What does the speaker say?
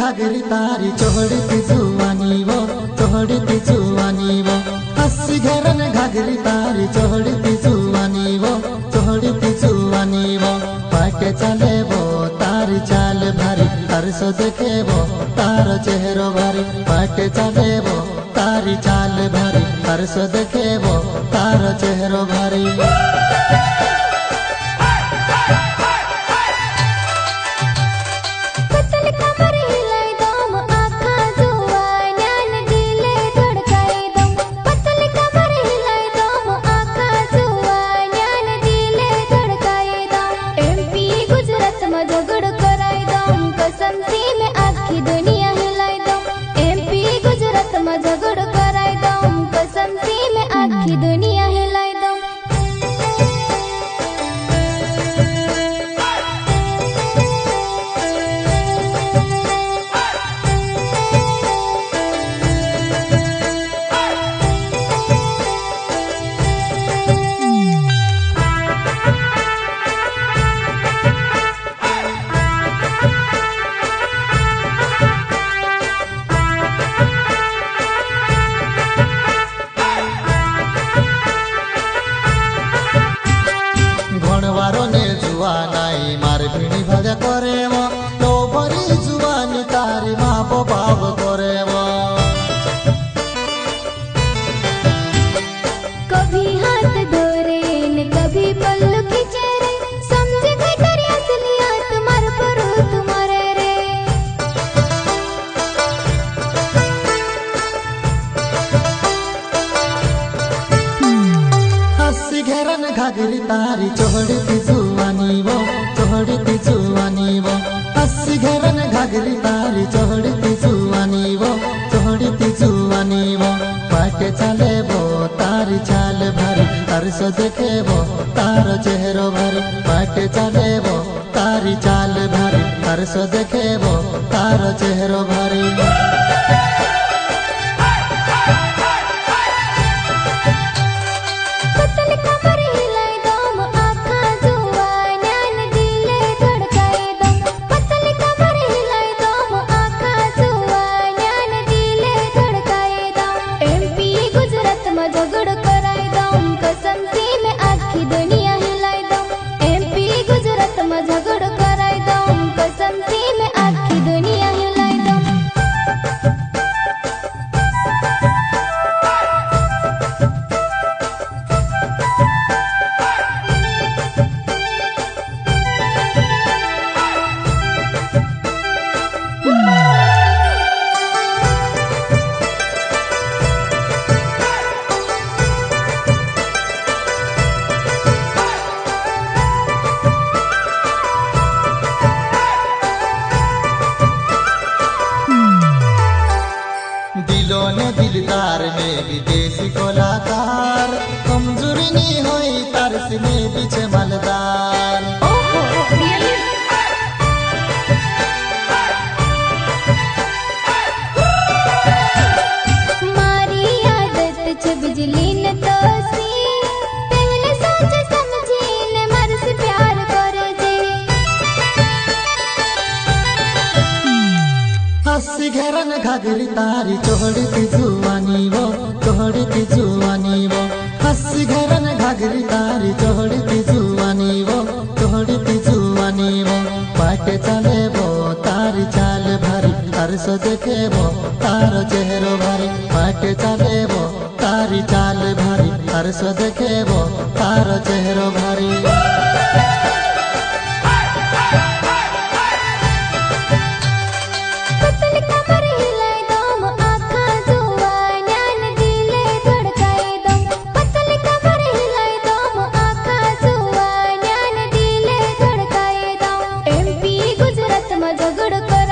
घागरी तारी चोहड़ती जुवानी वो हसी घरन घागरी तारी चोहड़ती जुवानी वो पाके चले वो तारी चाल भारी तरसो देखे वो तारो चेहरो भारी पाके चले वो तारी चाल भारी तरसो देखे वो तारो चेहरो भारी। दुनिया हिलाई दो मारभिणी भजा करे वो तो बड़ी जुबानी तारी माँ बाप करे वो कभी हाथ धोरे न कभी पल्लू खींचे रे समझे बेटर असलियत तुम्हारे पर तुम्हारे रे हंसी घेरन घागरी तारी चोहड़ती जुवानी वो हंसी घेरन घागरी तारी चोहड़ती जुवानी वो पाके चले वो तारी चाल भारी तरसो देखे वो तारो चेहरो भारी पाके चले वो तारी चाल भारी तरसो देखे वो तारो चेहरो भारी। दिलदार में विदेशी कोलाकार कमजोरी नहीं होई तरस में पीछे मलदार मारी आदत छ बिजली न तो सी पहले सोच समझी न मर से प्यार करे जे हंसी घेरन घागरी तारी चोहड़ती जुवानी वो हंसी घेरन घागरी तारी चोहड़ती जुवानी वो पाके चले वो तारी चाल भारी तरसो देखे वो तारो चेहरो भारी पाके चले वो तारी चाल भारी तरसो देखे वो तारो चेहरो भारी। झगड़ कर